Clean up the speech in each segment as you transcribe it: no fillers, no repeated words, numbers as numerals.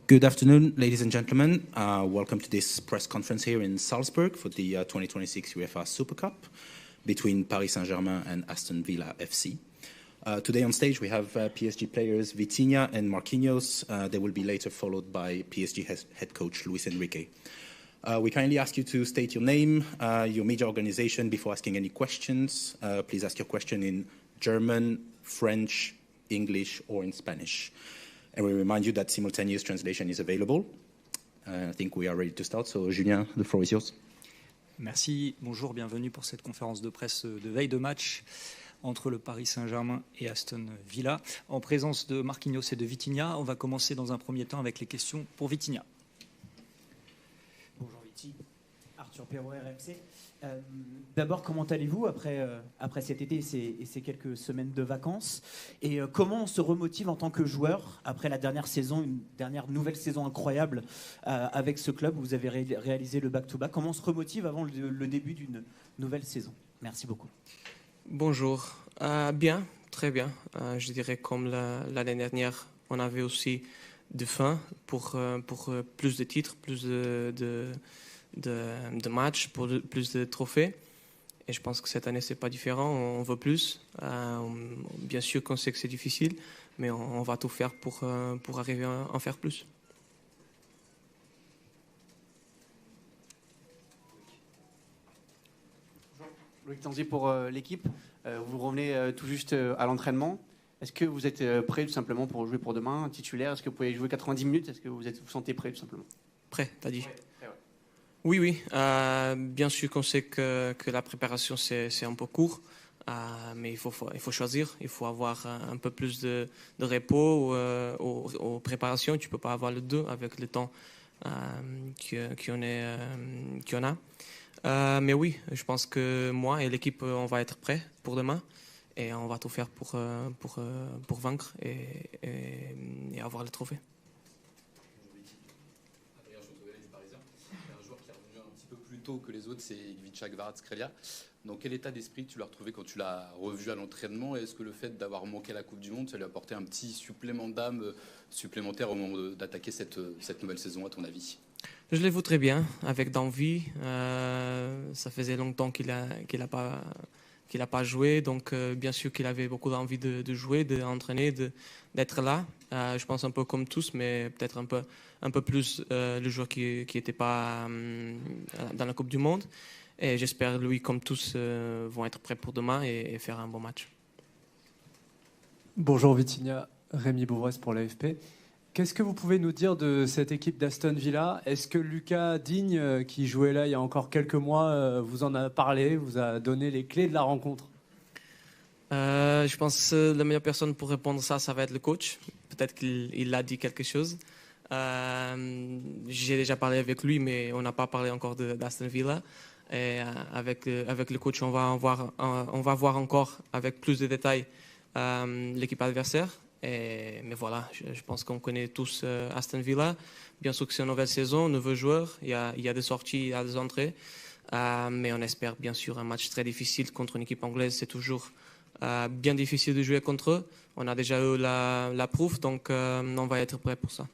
Good afternoon, ladies and gentlemen. Welcome to this press conference here in Salzburg for the 2026 UEFA Super Cup between Paris Saint-Germain and Aston Villa FC. Today on stage we have PSG players Vitinha and Marquinhos. They will be later followed by PSG head coach Luis Enrique. We kindly ask you to state your name, your media organization before asking any questions. Please ask your question in German, French, English or in Spanish. And we remind you that simultaneous translation is available. I think we are ready to start. So Julien, the floor is yours. Merci, bonjour, bienvenue pour cette conférence de presse de veille de match entre le Paris Saint-Germain et Aston Villa. En présence de Marquinhos et de Vitinha, on va commencer dans un premier temps avec les questions pour Vitinha. Bonjour Viti, Arthur Perrault, RMC. D'abord, comment allez-vous après cet été et ces quelques semaines de vacances? Et comment on se remotive en tant que joueur après la dernière saison, une nouvelle saison incroyable avec ce club où vous avez réalisé le back-to-back? Comment on se remotive avant le début d'une nouvelle saison? Merci beaucoup. Bonjour. Bien, très bien. Je dirais comme l'année dernière, on avait aussi de faim pour plus de titres, plus de matchs, pour plus de trophées. Et je pense que cette année, ce n'est pas différent. On veut plus. Bien sûr qu'on sait que c'est difficile, mais on va tout faire pour arriver à en faire plus. Loïc Tanzi pour l'équipe. Vous revenez tout juste à l'entraînement. Est-ce que vous êtes prêt tout simplement pour jouer pour demain, titulaire? Est-ce que vous pouvez jouer 90 minutes? Est-ce que vous sentez prêt tout simplement? Prêt, t'as dit? Prêt, ouais. Oui. Bien sûr qu'on sait que la préparation, c'est un peu court. Mais il faut choisir. Il faut avoir un peu plus de repos aux préparations. Tu ne peux pas avoir le deux avec le temps qu'on a. Mais oui, je pense que moi et l'équipe, on va être prêts pour demain. Et on va tout faire pour vaincre et avoir le trophée. Adrien Chautovelet du Parisien. Un joueur qui est revenu un petit peu plus tôt que les autres, c'est Ivica Kvaratskhelia. Dans quel état d'esprit tu l'as retrouvé quand tu l'as revu à l'entraînement? Est-ce que le fait d'avoir manqué la Coupe du Monde, ça lui a apporté un petit supplément d'âme supplémentaire au moment d'attaquer cette nouvelle saison, à ton avis? Je l'ai vu très bien, avec d'envie. Ça faisait longtemps qu'il n'a pas joué, donc bien sûr qu'il avait beaucoup d'envie de jouer, d'entraîner, d'être là. Je pense un peu comme tous, mais peut-être un peu plus le joueur qui n'était pas dans la Coupe du Monde. Et j'espère, lui, comme tous, vont être prêts pour demain et faire un bon match. Bonjour Vitinha, Rémi Bouvresse pour l'AFP. Qu'est-ce que vous pouvez nous dire de cette équipe d'Aston Villa? Est-ce que Lucas Digne, qui jouait là il y a encore quelques mois, vous en a parlé, vous a donné les clés de la rencontre? Je pense que la meilleure personne pour répondre ça va être le coach. Peut-être qu'il a dit quelque chose. J'ai déjà parlé avec lui, mais on n'a pas parlé encore d'Aston Villa. Et avec le coach, on va voir encore avec plus de détails l'équipe adversaire. Mais voilà, je pense qu'on connaît tous Aston Villa. Bien sûr que c'est une nouvelle saison, nouveaux joueurs. Il y a des sorties, il y a des entrées. Mais on espère bien sûr un match très difficile contre une équipe anglaise. C'est toujours bien difficile de jouer contre eux. On a déjà eu la preuve, donc on va être prêt pour ça.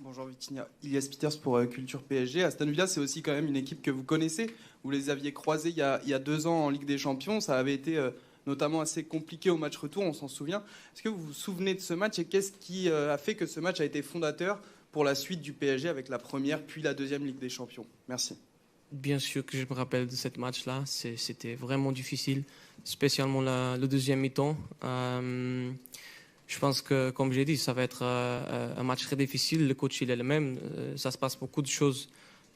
Bonjour Vitinha, Ilias Peters pour Culture PSG. Aston Villa, c'est aussi quand même une équipe que vous connaissez. Vous les aviez croisés il y a 2 ans en Ligue des Champions. Ça avait été notamment assez compliqué au match retour, on s'en souvient. Est-ce que vous vous souvenez de ce match et qu'est-ce qui a fait que ce match a été fondateur pour la suite du PSG avec la première puis la deuxième Ligue des Champions? Merci. Bien sûr que je me rappelle de ce match-là. C'était vraiment difficile, spécialement le deuxième mi-temps. Je pense que, comme j'ai dit, ça va être un match très difficile. Le coach, il est le même. Ça se passe beaucoup de choses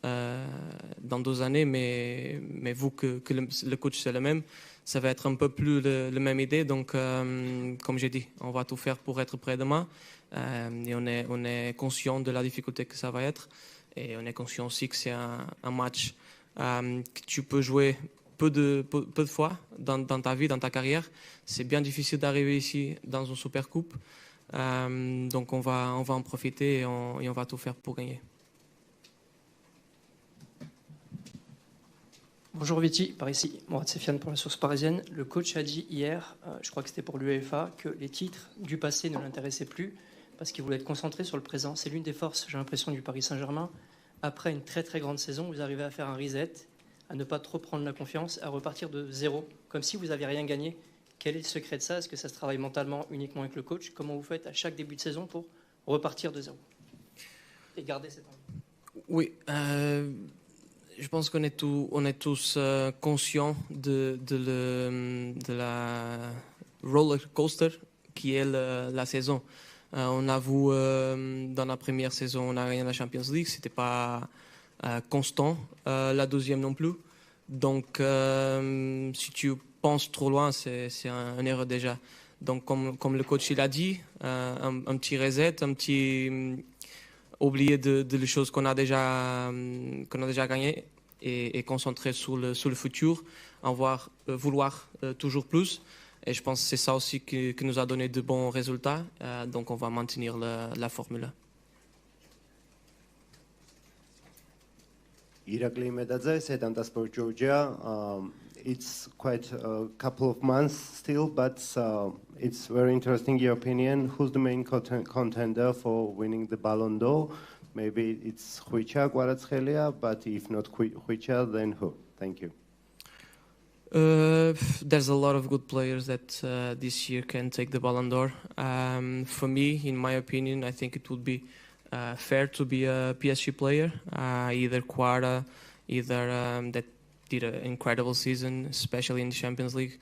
dans 2 années, mais vu que le coach, c'est le même, ça va être un peu plus la même idée. Donc, comme j'ai dit, on va tout faire pour être prêt demain. Et on est conscient de la difficulté que ça va être. Et on est conscient aussi que c'est un match que tu peux jouer peu de fois dans ta vie, dans ta carrière. C'est bien difficile d'arriver ici dans une super coupe. Donc on va en profiter et on va tout faire pour gagner. Bonjour Viti, par ici, Mourad Sefiane pour la Source Parisienne. Le coach a dit hier, je crois que c'était pour l'UEFA, que les titres du passé ne l'intéressaient plus parce qu'il voulait être concentré sur le présent. C'est l'une des forces, j'ai l'impression, du Paris Saint-Germain. Après une très très grande saison, vous arrivez à faire un reset, à ne pas trop prendre la confiance, à repartir de zéro, comme si vous n'aviez rien gagné. Quel est le secret de ça? Est-ce que ça se travaille mentalement uniquement avec le coach? Comment vous faites à chaque début de saison pour repartir de zéro et garder cette envie? Oui, je pense qu'on est, on est tous conscients de la roller coaster qui est la saison. On a vu dans la première saison, on a gagné la Champions League, c'était pas constant, la deuxième non plus. Donc, si tu penses trop loin, c'est une erreur déjà. Donc, comme le coach il a dit, un petit reset, un petit oublier de les choses qu'on a déjà gagnées et concentrer sur le futur, vouloir toujours plus. Et je pense que c'est ça aussi qui nous a donné de bons résultats. Donc on va maintenir la formule. Irakli Medadze, Sedanta Sport Georgia. It's quite a couple of months still, but it's very interesting your opinion. Who's the main contender for winning the Ballon d'Or? Maybe it's Khvicha Kvaratskhelia, but if not Khvicha, then who? Thank you. There's a lot of good players that this year can take the Ballon d'Or. For me, in my opinion, I think it would be fair to be a PSG player, either Kvara, either that did an incredible season, especially in the Champions League.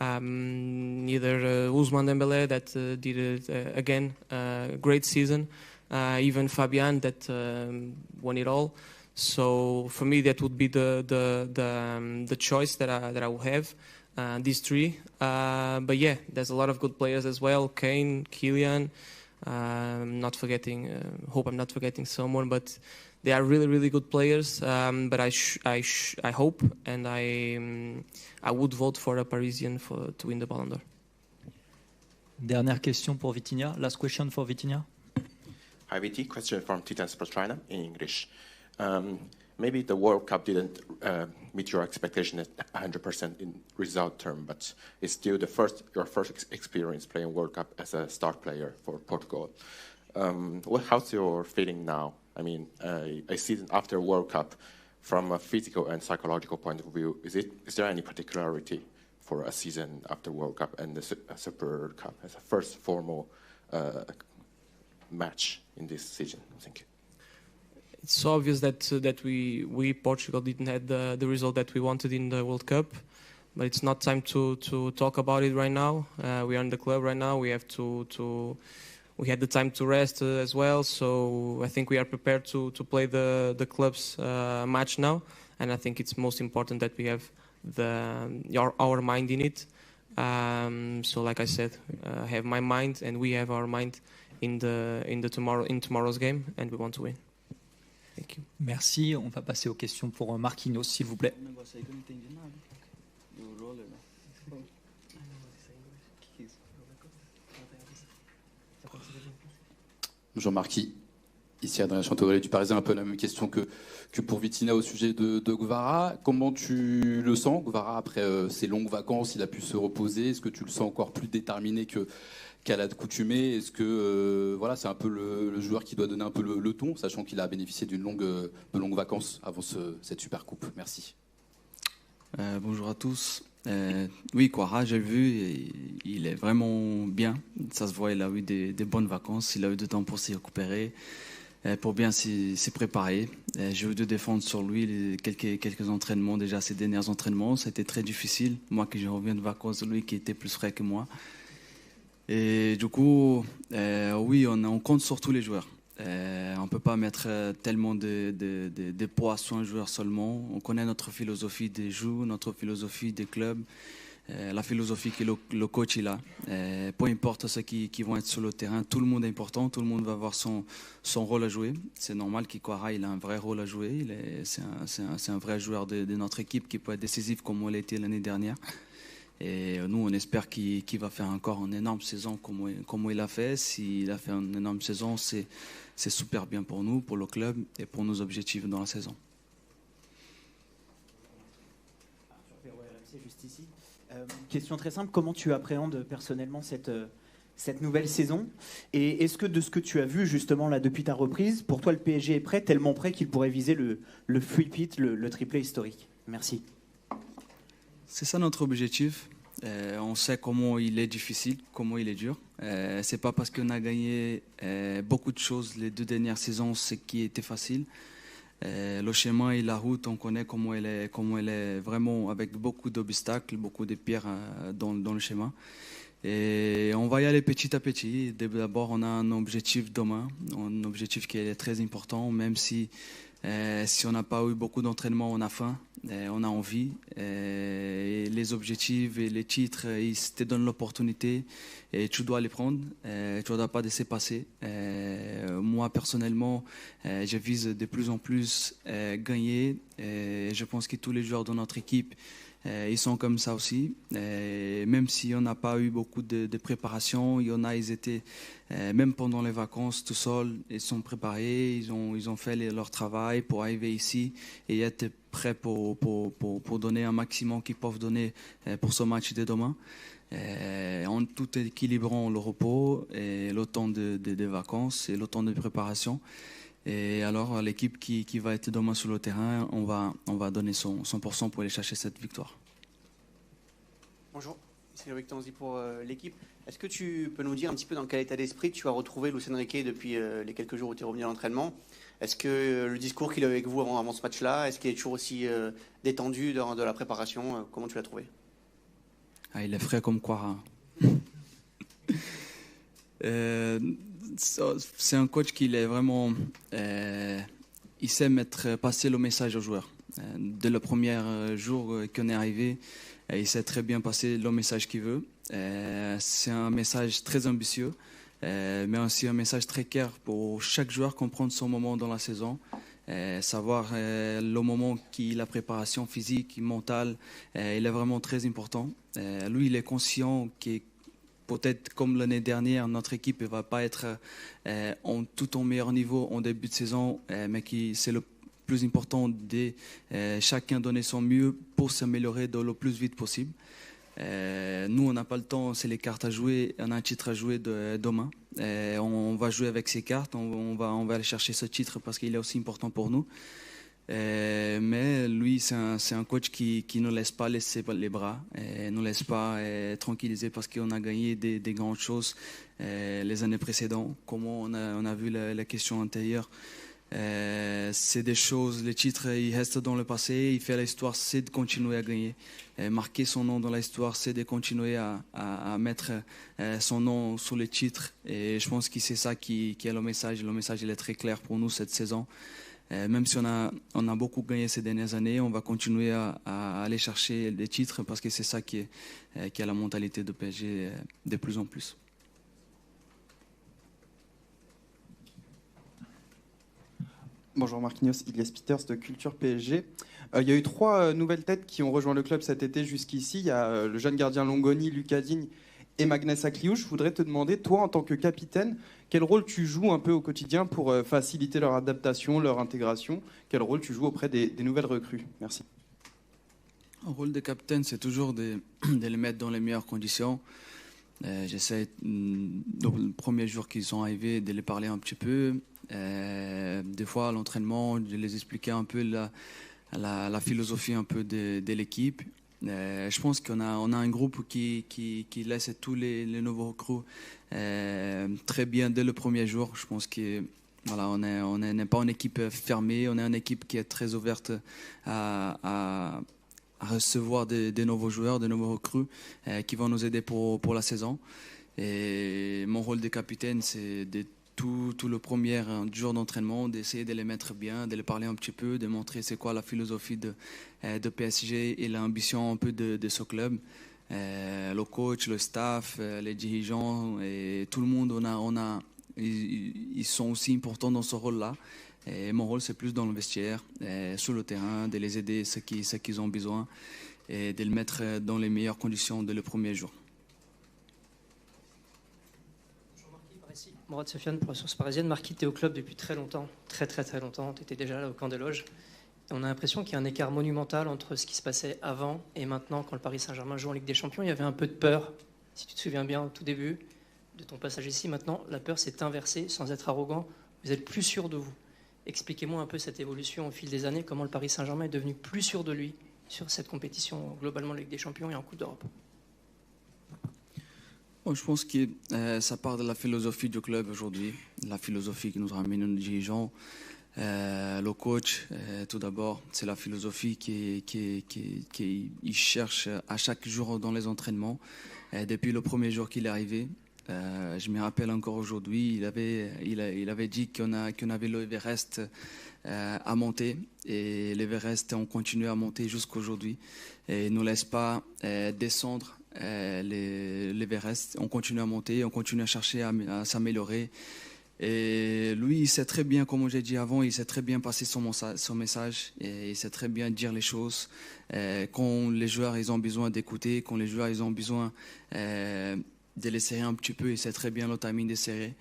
Either Ousmane Dembélé that did again a great season, even Fabian that won it all. So for me, that would be the choice that I will have. These three, but yeah, there's a lot of good players as well. Kane, Kylian. Not forgetting. Hope I'm not forgetting someone, but they are really, really good players. But I hope and I would vote for a Parisian to win the Ballon d'Or. Dernière question pour Vitinha. Last question for Vitinha. Hi Viti, question from Titan Sports China in English. Maybe the World Cup didn't meet your expectation at 100% in result term, but it's still your first experience playing World Cup as a star player for Portugal. How's your feeling now? I mean, a season after World Cup, from a physical and psychological point of view, is there any particularity for a season after World Cup and the Super Cup as a first formal match in this season? Thank you. It's obvious that we Portugal didn't have the result that we wanted in the World Cup, but it's not time to talk about it right now. We are in the club right now. We have we had the time to rest as well, so I think we are prepared to play the club's match now, and I think it's most important that we have our mind in it. So like I said, I have my mind and we have our mind in tomorrow's game, and we want to win. Thank you. Merci. On va passer aux questions pour Marquinhos, s'il vous plaît. Bonjour Marquis, ici Adrien Chantorelli du Parisien, un peu la même question que pour Vitinha au sujet de Kvara. Comment tu le sens, Kvara, après ces longues vacances? Il a pu se reposer. Est-ce que tu le sens encore plus déterminé qu'à l'accoutumée? Est-ce que voilà, c'est un peu le joueur qui doit donner un peu le ton, sachant qu'il a bénéficié de longues vacances avant cette super coupe? Merci. Bonjour à tous. Oui, Kvara, j'ai vu, il est vraiment bien. Ça se voit, il a eu des bonnes vacances, il a eu du temps pour s'y récupérer, pour bien s'y préparer. J'ai eu de défendre sur lui quelques entraînements, déjà ses derniers entraînements. Ça a été très difficile. Moi qui je reviens de vacances, lui qui était plus frais que moi. Et du coup, oui, on compte sur tous les joueurs. On ne peut pas mettre tellement de poids sur un joueur seulement. On connaît notre philosophie des jeux, notre philosophie des clubs, la philosophie que le coach il a. Peu importe ceux qui vont être sur le terrain, tout le monde est important, tout le monde va avoir son rôle à jouer. C'est normal qu'Ikwara il a un vrai rôle à jouer. C'est un vrai joueur de notre équipe qui peut être décisif comme on l'a été l'année dernière. Et nous, on espère qu'il va faire encore une énorme saison comme il a fait. S'il a fait une énorme saison, c'est super bien pour nous, pour le club et pour nos objectifs dans la saison. c'est juste ici. Question très simple, comment tu appréhendes personnellement cette nouvelle saison? Et est-ce que de ce que tu as vu justement là depuis ta reprise, pour toi le PSG est prêt, tellement prêt qu'il pourrait viser le three-peat, le triplé historique? Merci. C'est ça notre objectif. On sait comment il est difficile, comment il est dur. C'est pas parce qu'on a gagné beaucoup de choses les 2 dernières saisons, ce qui était facile. Le chemin et la route, on connaît comment elle est vraiment avec beaucoup d'obstacles, beaucoup de pierres dans le chemin. Et on va y aller petit à petit. D'abord, on a un objectif demain, un objectif qui est très important, même si on n'a pas eu beaucoup d'entraînement, on a faim, on a envie. Et les objectifs et les titres, ils te donnent l'opportunité et tu dois les prendre. Tu ne dois pas laisser passer. Moi, personnellement, je vise de plus en plus gagner. Et je pense que tous les joueurs de notre équipe, ils sont comme ça aussi. Même si on n'a pas eu beaucoup de préparation, il y en a, ils étaient, même pendant les vacances, tout seuls, ils sont préparés, ils ont fait leur travail pour arriver ici et être prêts pour donner un maximum qu'ils peuvent donner pour ce match de demain. En tout équilibrant le repos et le temps de vacances et le temps de préparation. Et alors, l'équipe qui va être demain sur le terrain, on va donner 100% pour aller chercher cette victoire. Bonjour, c'est Loïc Tanzi pour l'équipe. Est-ce que tu peux nous dire un petit peu dans quel état d'esprit tu as retrouvé Luis Enrique depuis les quelques jours où tu es revenu à l'entraînement? Est-ce que le discours qu'il a eu avec vous avant ce match-là, est-ce qu'il est toujours aussi détendu de la préparation? Comment tu l'as trouvé? Il est frais comme quoi. C'est un coach qui est vraiment, il sait passer le message aux joueurs. Dès le premier jour qu'on est arrivé, il sait très bien passer le message qu'il veut. C'est un message très ambitieux, mais aussi un message très clair pour chaque joueur comprendre son moment dans la saison, savoir le moment la préparation physique, mentale, il est vraiment très important. Lui, il est conscient que peut-être comme l'année dernière, notre équipe ne va pas être tout en meilleur niveau en début de saison, mais c'est le plus important de chacun donner son mieux pour s'améliorer le plus vite possible. Nous, on n'a pas le temps, c'est les cartes à jouer, on a un titre à jouer demain. On va jouer avec ces cartes, on va aller chercher ce titre parce qu'il est aussi important pour nous. Mais lui, c'est un coach qui ne laisse pas laisser les bras, ne nous laisse pas tranquilliser parce qu'on a gagné des grandes choses les années précédentes. Comment on a vu la question antérieure. C'est des choses, les titres, ils restent dans le passé. Il fait l'histoire, c'est de continuer à gagner. Marquer son nom dans l'histoire, c'est de continuer à mettre son nom sur les titres. Et je pense que c'est ça qui est le message. Le message, il est très clair pour nous cette saison. Même si on a beaucoup gagné ces dernières années, on va continuer à aller chercher des titres parce que c'est ça qui est la mentalité de PSG de plus en plus. Bonjour Marquinhos, Ilias Peters de Culture PSG. Il y a eu 3 nouvelles têtes qui ont rejoint le club cet été jusqu'ici. Il y a le jeune gardien Longoni, Lucas Digne et Magnès Akliou. Je voudrais te demander, toi en tant que capitaine, quel rôle tu joues un peu au quotidien pour faciliter leur adaptation, leur intégration? Quel rôle tu joues auprès des nouvelles recrues? Merci. Le rôle de capitaine, c'est toujours de les mettre dans les meilleures conditions. J'essaie, le premier jour qu'ils sont arrivés, de les parler un petit peu. Des fois, à l'entraînement, de les expliquer un peu la philosophie un peu de l'équipe. Je pense qu'on a un groupe qui laisse tous les nouveaux recrues très bien dès le premier jour. Je pense que voilà, on n'est pas une équipe fermée, on est une équipe qui est très ouverte à recevoir des nouveaux joueurs, des nouveaux recrues qui vont nous aider pour la saison. Et mon rôle de capitaine, c'est de tout le premier jour d'entraînement, d'essayer de les mettre bien, de les parler un petit peu, de montrer c'est quoi la philosophie de PSG et l'ambition un peu de ce club. Le coach, le staff, les dirigeants et tout le monde, ils sont aussi importants dans ce rôle-là. Et mon rôle, c'est plus dans le vestiaire, sur le terrain, de les aider ce qu'ils ont besoin et de les mettre dans les meilleures conditions dès le premier jour. Mourad Sofiane pour la Source Parisienne. Marquis, tu es au club depuis très longtemps, très longtemps. Tu étais déjà là au camp des loges. On a l'impression qu'il y a un écart monumental entre ce qui se passait avant et maintenant, quand le Paris Saint-Germain joue en Ligue des Champions. Il y avait un peu de peur, si tu te souviens bien, au tout début de ton passage ici. Maintenant, la peur s'est inversée, sans être arrogant. Vous êtes plus sûr de vous. Expliquez-moi un peu cette évolution au fil des années, comment le Paris Saint-Germain est devenu plus sûr de lui sur cette compétition, globalement Ligue des Champions et en Coupe d'Europe. Bon, je pense que ça part de la philosophie du club aujourd'hui, la philosophie qui nous ramène nos dirigeants. Le coach, tout d'abord, c'est la philosophie qu'il cherche à chaque jour dans les entraînements. Depuis le premier jour qu'il est arrivé, je me rappelle encore aujourd'hui, il avait dit qu'on avait l'Everest à monter. Et l'Everest, on continue à monter jusqu'aujourd'hui. Et il ne nous laisse pas descendre l'Everest. On continue à monter, on continue à chercher à s'améliorer. Et lui, il sait très bien, comme j'ai dit avant, il sait très bien passer son message et il sait très bien dire les choses. Quand les joueurs ils ont besoin d'écouter, quand les joueurs ils ont besoin de les serrer un petit peu, il sait très bien le timing de serrer.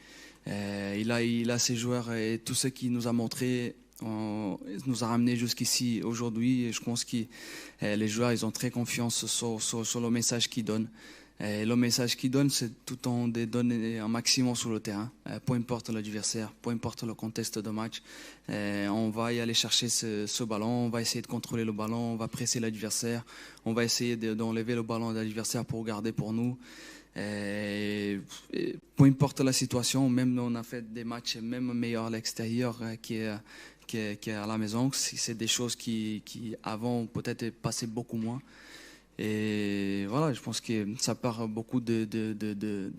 Il a ses joueurs et tout ce qu'il nous a montré nous a ramené jusqu'ici aujourd'hui. Et je pense que les joueurs ils ont très confiance sur le message qu'ils donnent. Et le message qu'il donne, c'est tout le temps de donner un maximum sur le terrain, peu importe l'adversaire, peu importe le contexte de match. On va y aller chercher ce ballon, on va essayer de contrôler le ballon, on va presser l'adversaire, on va essayer d'enlever le ballon de l'adversaire pour garder pour nous. Et peu importe la situation, même on a fait des matchs même meilleurs à l'extérieur qu'à la maison. C'est des choses qui avant peut-être passaient beaucoup moins. Et voilà, je pense que ça part beaucoup de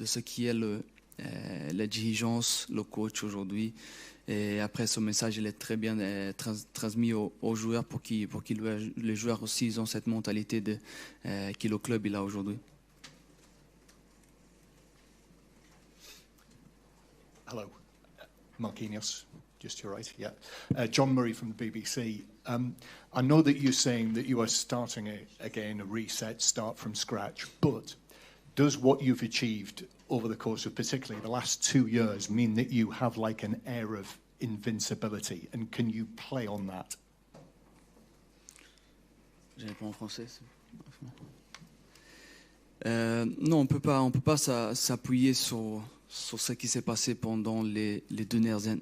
ce qui est la dirigeance, le coach aujourd'hui. Et après, ce message, il est très bien transmis aux joueurs pour que les joueurs aussi ils ont cette mentalité que le club il a aujourd'hui. Hello, Marquinhos. Just to your right, yeah. John Murray from the BBC. I know that you're saying that you are starting again, a reset, start from scratch, but does what you've achieved over the course of particularly the last 2 years mean that you have like an air of invincibility, and can you play on that? Je réponds en français. Non, on peut pas s'appuyer sur ce qui s'est passé pendant les 2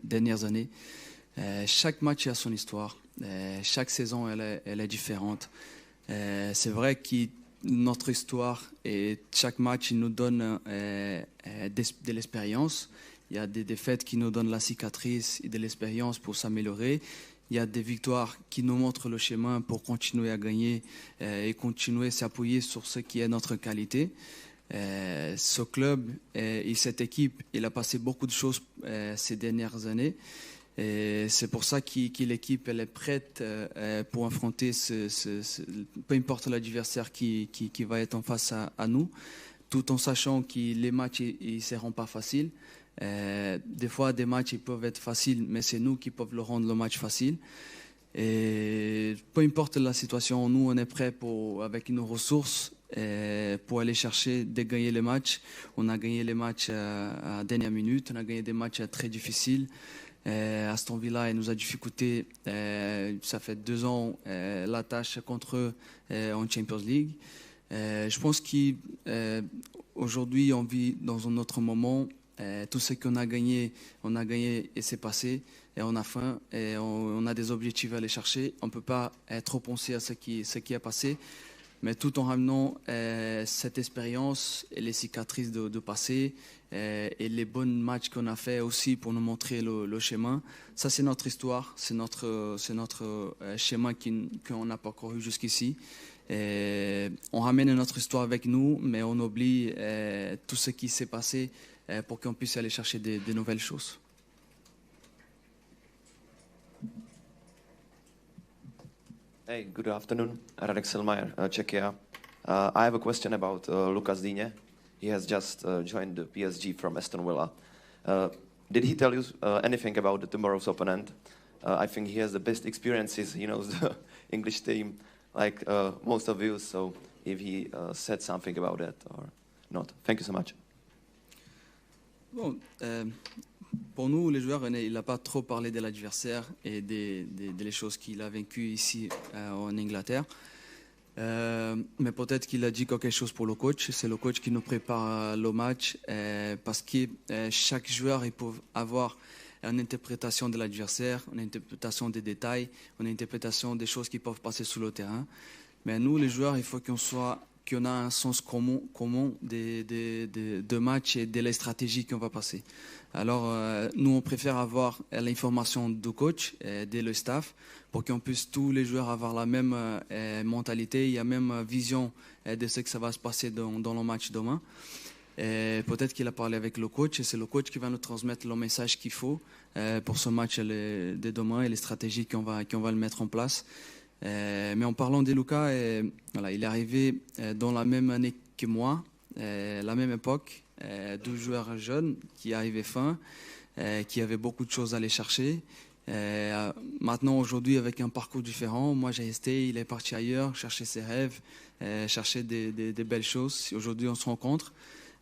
dernières années. Chaque match a son histoire. Chaque saison, elle est différente. C'est vrai que notre histoire et chaque match il nous donne de l'expérience. Il y a des défaites qui nous donnent la cicatrice et de l'expérience pour s'améliorer. Il y a des victoires qui nous montrent le chemin pour continuer à gagner et continuer à s'appuyer sur ce qui est notre qualité. Ce club et cette équipe, il a passé beaucoup de choses ces dernières années. Et c'est pour ça que l'équipe elle est prête pour affronter peu importe l'adversaire qui va être en face à nous, tout en sachant que les matchs ils seront pas faciles. Des fois, des matchs ils peuvent être faciles, mais c'est nous qui pouvons le rendre le match facile. Et peu importe la situation, nous on est prêts avec nos ressources pour aller chercher de gagner les matchs. On a gagné les matchs à dernière minute, on a gagné des matchs très difficiles. Aston Villa il nous a difficulté, ça fait 2 ans la tâche contre eux en Champions League. Je pense qu'aujourd'hui on vit dans un autre moment. Tout ce qu'on a gagné et c'est passé et on a faim et on a des objectifs à aller chercher. On ne peut pas trop penser à ce qui a passé, mais tout en ramenant cette expérience et les cicatrices de passé et les bons matchs qu'on a fait aussi pour nous montrer le chemin. Ça, c'est notre histoire, c'est notre chemin qu'on a parcouru jusqu'ici. On ramène notre histoire avec nous, mais on oublie tout ce qui s'est passé pour qu'on puisse aller chercher de nouvelles choses. Hey, good afternoon. Radek Selmayr, Czechia. I have a question about Lucas Digne. He has just joined the PSG from Aston Villa. Did he tell you anything about tomorrow's opponent? I think he has the best experiences. He knows the English team like most of you. So if he said something about that or not. Thank you so much. Bon, pour nous, les joueurs, il n'a pas trop parlé de l'adversaire et des choses qu'il a vécues ici en Angleterre. Mais peut-être qu'il a dit quelque chose pour le coach. C'est le coach qui nous prépare le match parce que chaque joueur il peut avoir une interprétation de l'adversaire, une interprétation des détails, une interprétation des choses qui peuvent passer sur le terrain. Mais nous, les joueurs, il faut qu'on a un sens commun de match et de la stratégie qu'on va passer. Alors, nous, on préfère avoir l'information du coach et de le staff pour qu'on puisse tous les joueurs avoir la même mentalité et la même vision de ce que ça va se passer dans le match demain. Peut-être qu'il a parlé avec le coach et c'est le coach qui va nous transmettre le message qu'il faut pour ce match de demain et les stratégies qu'on va le mettre en place. Mais en parlant de Lucas, voilà, il est arrivé dans la même année que moi, la même époque, 12 joueurs jeunes qui arrivaient fin, qui avaient beaucoup de choses à aller chercher. Maintenant, aujourd'hui, avec un parcours différent, moi j'ai resté, il est parti ailleurs, chercher ses rêves, chercher des belles choses. Aujourd'hui, on se rencontre.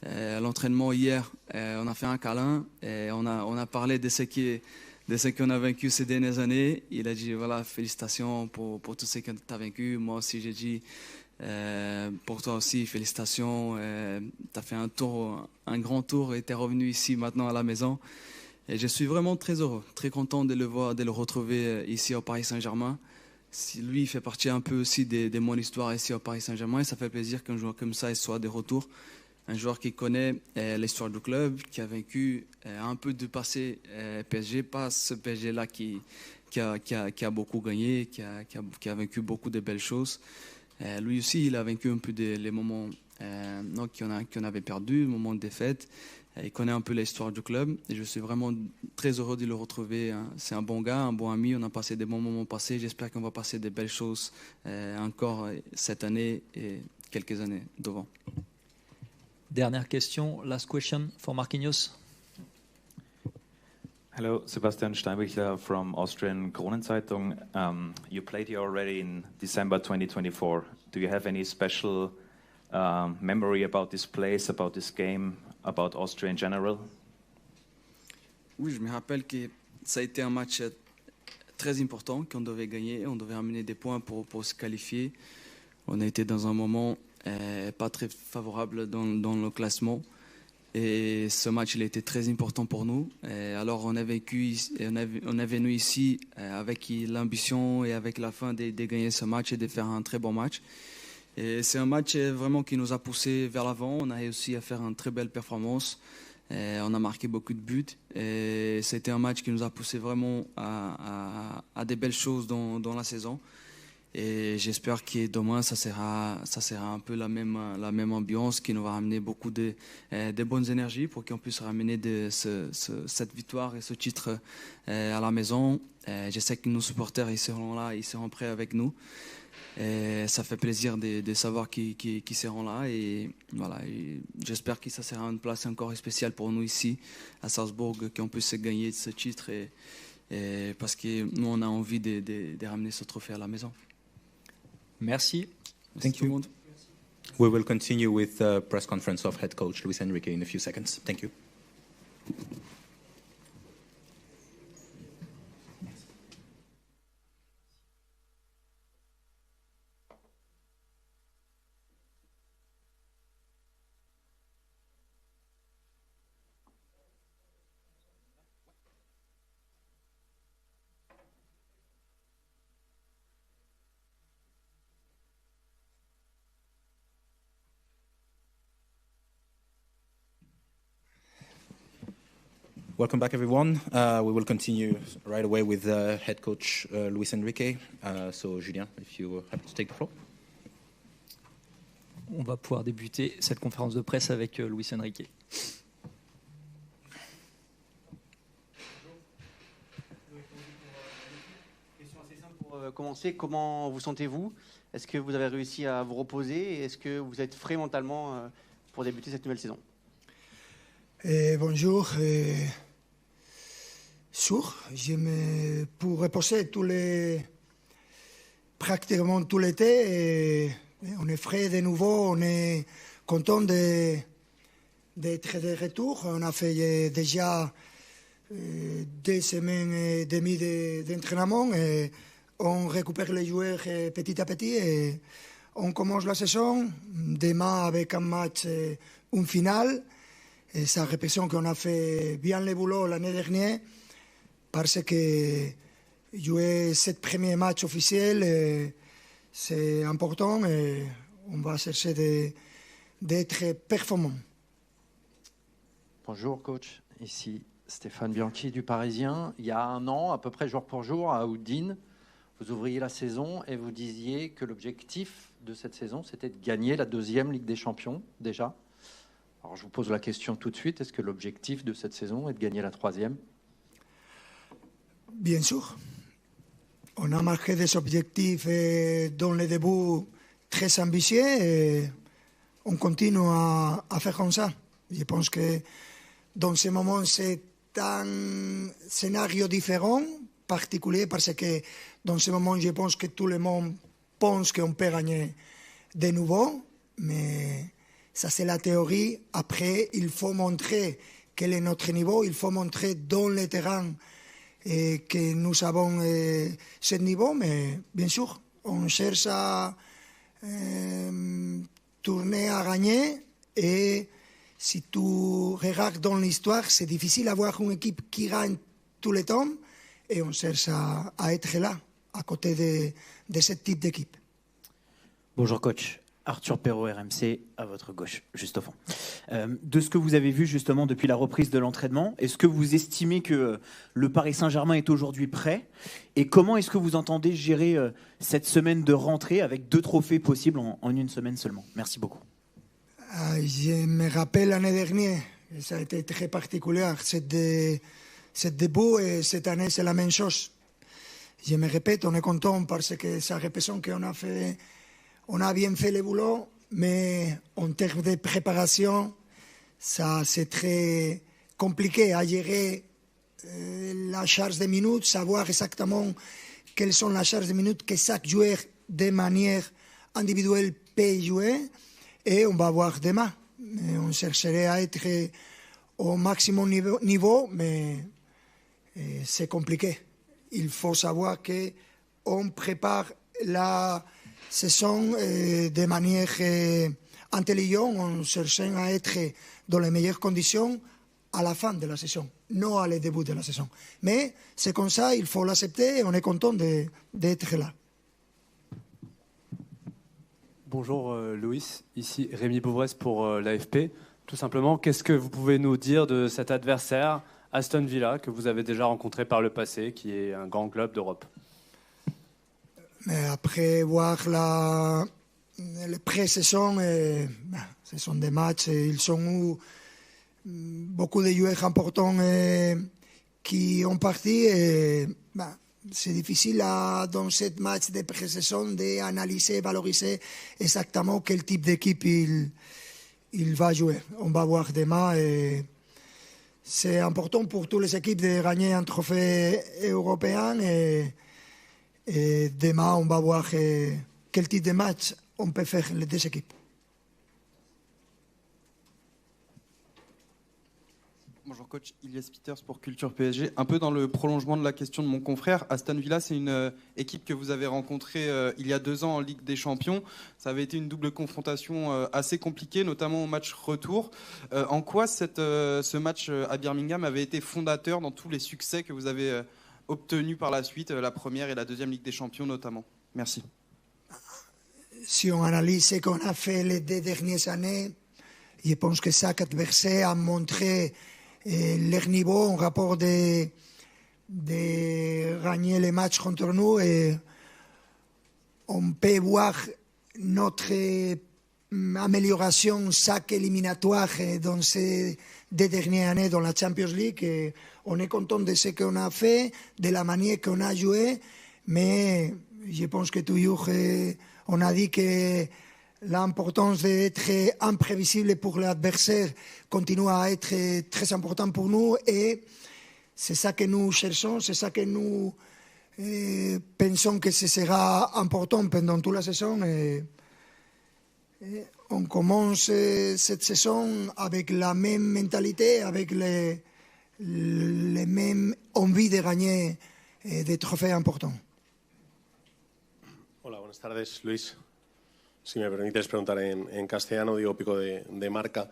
À l'entraînement hier, on a fait un câlin et on a parlé de ce qu'on a vaincu ces dernières années. Il a dit voilà, félicitations pour tout ce que tu as vaincu. Moi aussi, j'ai dit pour toi aussi, félicitations. Tu as fait un grand tour et tu es revenu ici maintenant à la maison. Et je suis vraiment très heureux, très content de le voir, de le retrouver ici au Paris Saint-Germain. Lui, il fait partie un peu aussi de mon histoire ici au Paris Saint-Germain. Et ça fait plaisir qu'un joueur comme ça il soit de retour. Un joueur qui connaît l'histoire du club, qui a vaincu un peu du passé PSG, pas ce PSG-là qui a beaucoup gagné, qui a vaincu beaucoup de belles choses. Lui aussi, il a vaincu un peu les moments qu'on avait perdus, les moments de défaite. Il connaît un peu l'histoire du club et je suis vraiment très heureux de le retrouver. C'est un bon gars, un bon ami. On a passé des bons moments passés. J'espère qu'on va passer des belles choses encore cette année et quelques années devant. Dernière question, last question for Marquinhos. Hello, Sebastian Steinbichler from Austrian Kronenzeitung. You played here already in December 2024. Do you have any special memory about this place, about this game, about Austria in general? Oui, je me rappelle que ça a été un match très important qu'on devait gagner. On devait amener des points pour se qualifier. On a été dans un moment pas très favorable dans le classement. Et ce match, il a été très important pour nous. Et alors, on est venu ici avec l'ambition et avec la fin de gagner ce match et de faire un très bon match. Et c'est un match vraiment qui nous a poussé vers l'avant. On a réussi à faire une très belle performance. On a marqué beaucoup de buts. Et c'était un match qui nous a poussé vraiment à des belles choses dans la saison. Et j'espère que demain, ça sera un peu la même ambiance qui nous va ramener beaucoup de bonnes énergies pour qu'on puisse ramener cette victoire et ce titre à la maison. Je sais que nos supporters ils seront là, ils seront prêts avec nous. Et ça fait plaisir de savoir qu'ils seront là. Et voilà, et j'espère que ça sera une place encore spéciale pour nous ici à Salzbourg, qu'on puisse gagner ce titre. Et parce que nous, on a envie de ramener ce trophée à la maison. Merci. Thank you. We will continue with the press conference of head coach Luis Enrique in a few seconds. Thank you. Welcome back, everyone. We will continue right away with head coach Luis Enrique. So, Julien, if you're happy to take the floor. On va pouvoir débuter cette conférence de presse avec Luis Enrique. Question assez simple pour commencer. Comment vous sentez-vous? Est-ce que vous avez réussi à vous reposer et est-ce que vous êtes frais mentalement pour débuter cette nouvelle saison? Bonjour. Pour reposer pratiquement tout l'été. On est frais de nouveau, on est content d'être de retour. On a fait déjà 2 semaines et demie d'entraînement et on récupère les joueurs petit à petit et on commence la saison demain avec un match, une finale. Et ça représente qu'on a fait bien le boulot l'année dernière parce que jouer ce premier match officiel, c'est important et on va chercher d'être performant. Bonjour coach, ici Stéphane Bianchi du Parisien. Il y a un an, à peu près jour pour jour, à Udine, vous ouvriez la saison et vous disiez que l'objectif de cette saison, c'était de gagner la 2e Ligue des Champions, déjà. Alors je vous pose la question tout de suite, est-ce que l'objectif de cette saison est de gagner la 3e? Bien sûr. On a marqué des objectifs dans le début très ambitieux et on continue à faire comme ça. Je pense que dans ce moment, c'est un scénario différent, particulier, parce que dans ce moment, je pense que tout le monde pense qu'on peut gagner de nouveau, mais ça c'est la théorie. Après, il faut montrer quel est notre niveau, il faut montrer dans le terrain que nous avons ce niveau, mais bien sûr, on cherche à tourner à gagner et si tu regardes dans l'histoire, c'est difficile d'avoir une équipe qui gagne tout le temps et on cherche à être là, à côté de ce type d'équipe. Bonjour coach, Arthur Perrault, RMC, à votre gauche, juste au fond. De ce que vous avez vu justement depuis la reprise de l'entraînement, est-ce que vous estimez que le Paris Saint-Germain est aujourd'hui prêt? Et comment est-ce que vous entendez gérer cette semaine de rentrée avec 2 trophées possibles en une semaine seulement? Merci beaucoup. Je me rappelle l'année dernière, ça a été très particulier, ce début et cette année c'est la même chose. Je me répète, on est content parce que ça représente qu'on a bien fait le boulot, mais en termes de préparation, ça c'est très compliqué à gérer la charge de minutes, savoir exactement quelles sont les charges de minutes que chaque joueur de manière individuelle peut jouer. Et on va voir demain. On chercherait à être au maximum niveau, mais c'est compliqué. Il faut savoir qu'on prépare la saison de manière intelligente, en cherchant à être dans les meilleures conditions à la fin de la saison, non à le début de la saison. Mais c'est comme ça, il faut l'accepter et on est content d'être là. Bonjour Loïs, ici Rémi Bouvresse pour l'AFP. Tout simplement, qu'est-ce que vous pouvez nous dire de cet adversaire, Aston Villa, que vous avez déjà rencontré par le passé, qui est un grand club d'Europe? Mais après voir la pré-saison, ce sont des matchs, ils ont eu beaucoup de joueurs importants qui ont parti. C'est difficile dans ce match de pré-saison d'analyser, valoriser exactement quel type d'équipe il va jouer. On va voir demain. Et c'est important pour toutes les équipes de gagner un trophée européen. Et demain, on va voir quel type de match on peut faire les 2 équipes. Bonjour coach, Ilyes Peters pour Culture PSG. Un peu dans le prolongement de la question de mon confrère, Aston Villa, c'est une équipe que vous avez rencontrée il y a 2 ans en Ligue des Champions. Ça avait été une double confrontation assez compliquée, notamment au match retour. En quoi ce match à Birmingham avait été fondateur dans tous les succès que vous avez obtenus par la suite, la première et la 2e Ligue des Champions notamment? Merci. Si on analyse ce qu'on a fait les 2 dernières années, je pense que chaque adversaire a montré leur niveau en rapport de gagner les matchs contre nous et on peut voir notre amélioration chaque éliminatoire dans ces 2 dernières années dans la Champions League. Et on est content de ce qu'on a fait, de la manière qu'on a joué, mais je pense que toujours on a dit que l'importance d'être imprévisible pour l'adversaire continue à être très important pour nous et c'est ça que nous cherchons, c'est ça que nous pensons que ce sera important pendant toute la saison. Et on commence cette saison avec la même mentalité, avec les mêmes envie de gagner des trophées importants. Hola, buenas tardes, Luis. Si me permites preguntar en castellano, Diego Pico de Marca.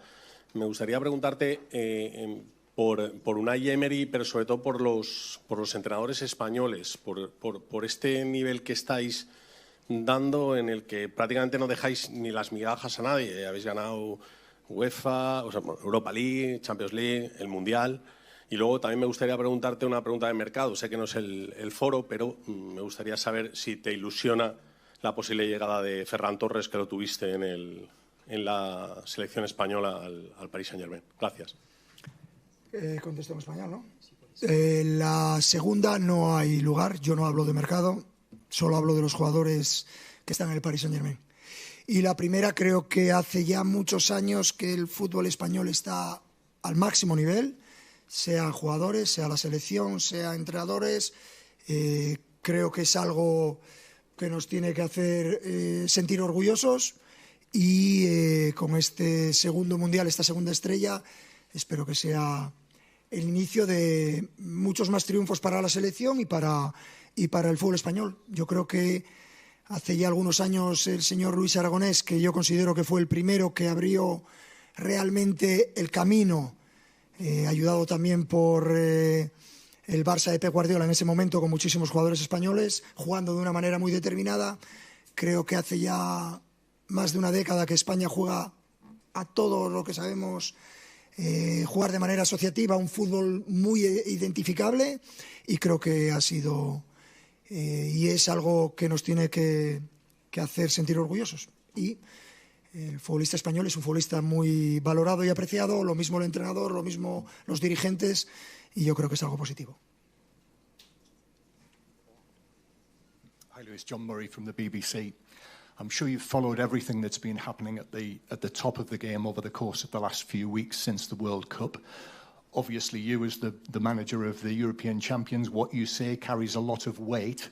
Me gustaría preguntarte por Unai Emery, pero sobre todo por los entrenadores españoles, por este nivel que estáis dando en el que prácticamente no dejáis ni las migajas a nadie. Habéis ganado UEFA, o sea, Europa League, Champions League, el Mundial. Y luego también me gustaría preguntarte una pregunta de mercado. Sé que no es el foro, pero me gustaría saber si te ilusiona la posible llegada de Ferran Torres, que lo tuviste en la selección española al Paris Saint-Germain. Gracias. Contesto en español, ¿no? La segunda no hay lugar. Yo no hablo de mercado, solo hablo de los jugadores que están en el Paris Saint-Germain. Y la primera, creo que hace ya muchos años que el fútbol español está al máximo nivel, sea jugadores, sea la selección, sea entrenadores. Creo que es algo que nos tiene que hacer sentir orgullosos y con este segundo mundial, esta segunda estrella, espero que sea el inicio de muchos más triunfos para la selección y para el fútbol español. Yo creo que hace ya algunos años el señor Luis Aragonés, que yo considero que fue el primero que abrió realmente el camino, ayudado también por el Barça de Pep Guardiola en ese momento, con muchísimos jugadores españoles, jugando de una manera muy determinada. Creo que hace ya más de una década que España juega a todo lo que sabemos jugar de manera asociativa, un fútbol muy identificable, y creo que ha sido y es algo que nos tiene que hacer sentir orgullosos. Y el futbolista español es un futbolista muy valorado y apreciado, lo mismo el entrenador, lo mismo los dirigentes, y yo creo que es algo positivo. Hi, Lewis. John Murray from the BBC. I'm sure you've followed everything that's been happening at the top of the game over the course of the last few weeks since the World Cup. Obviously, you as the manager of the European champions, what you say carries a lot of weight.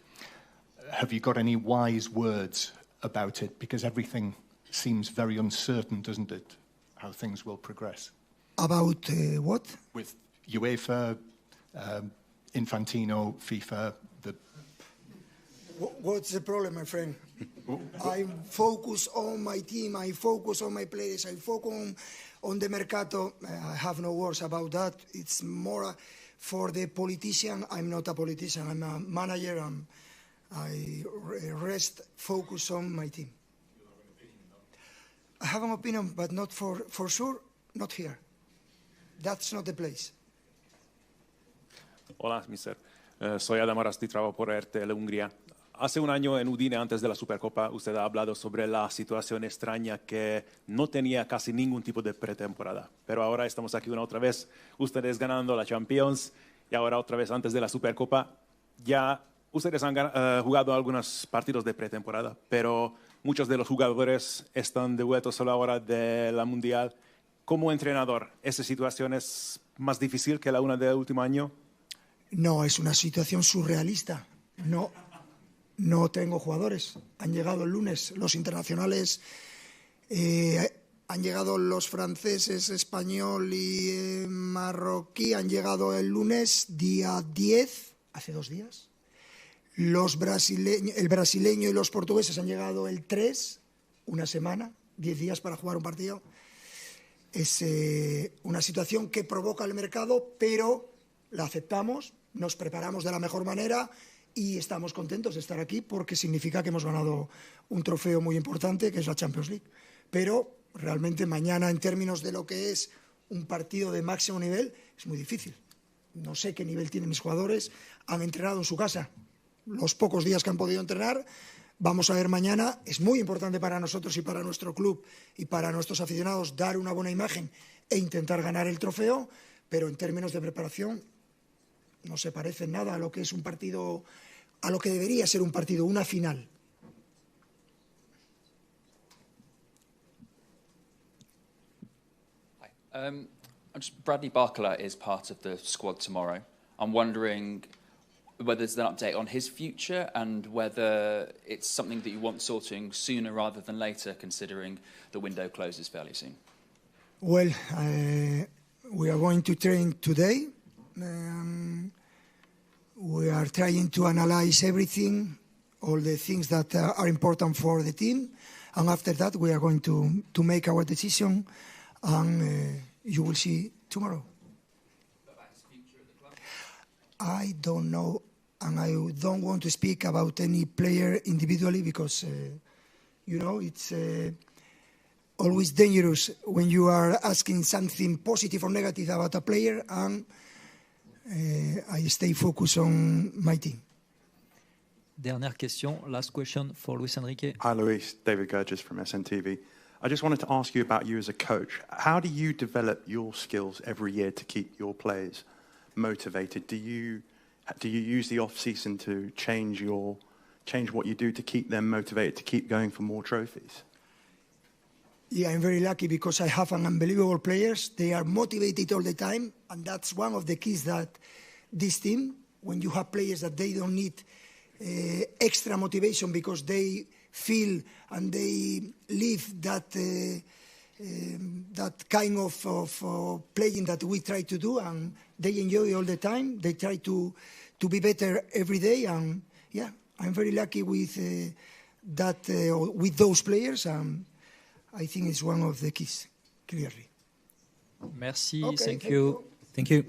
Have you got any wise words about it? Because everything seems very uncertain, doesn't it, how things will progress? About what? With UEFA, Infantino, FIFA. What's the problem, my friend? I focus on my team, I focus on my players, I focus on the mercato. I have no words about that. It's more for the politician. I'm not a politician, I'm a manager. I focus on my team. I have an opinion, but not for sure, not here. That's not the place. Hola, mister. Soy Adam Arasti, trabajo por RTL Hungría. Hace un año en Udine, antes de la Supercopa, usted ha hablado sobre la situación extraña que no tenía casi ningún tipo de pretemporada. Pero ahora estamos aquí una otra vez, ustedes ganando la Champions y ahora otra vez antes de la Supercopa. Ya ustedes han jugado algunos partidos de pretemporada, pero muchos de los jugadores están de vuelta solo ahora de la Mundial. Como entrenador, ¿esa situación es más difícil que la una del último año? No, es una situación surrealista. No tengo jugadores. Han llegado el lunes los internacionales, han llegado los franceses, español y marroquí, han llegado el lunes, día 10, hace 2 días. El brasileño y los portugueses han llegado el 3, una semana, 10 días para jugar un partido. Es una situación que provoca el mercado, pero la aceptamos, nos preparamos de la mejor manera y estamos contentos de estar aquí porque significa que hemos ganado un trofeo muy importante, que es la Champions League. Pero realmente mañana, en términos de lo que es un partido de máximo nivel, es muy difícil. No sé qué nivel tienen mis jugadores, han entrenado en su casa los pocos días que han podido entrenar. Vamos a ver mañana, es muy importante para nosotros y para nuestro club y para nuestros aficionados dar una buena imagen e intentar ganar el trofeo, pero en términos de preparación no se parece en nada a lo que es un partido, a lo que debería ser un partido, una final. Bradley Barcola is part of the squad tomorrow. I'm wondering whether there's an update on his future and whether it's something that you want sorting sooner rather than later, considering the window closes fairly soon. Well, we are going to train today. We are trying to analyze everything, all the things that are important for the team. And after that, we are going to make our decision, and you will see tomorrow. I don't know, and I don't want to speak about any player individually because, it's always dangerous when you are asking something positive or negative about a player, and I stay focused on my team. Dernière question, last question for Luis Enrique. Hi, Luis. David Gurgis from SNTV. I just wanted to ask you about you as a coach. How do you develop your skills every year to keep your players motivated? Do you use the off-season to change what you do to keep them motivated to keep going for more trophies? Yeah, I'm very lucky because I have an unbelievable players. They are motivated all the time, and that's one of the keys that this team, when you have players that they don't need extra motivation because they feel and they live that kind of playing that we try to do, and they enjoy all the time. They try to be better every day, and yeah, I'm very lucky with with those players. I think it's one of the keys, clearly. Merci, Okay, thank you. Thank you.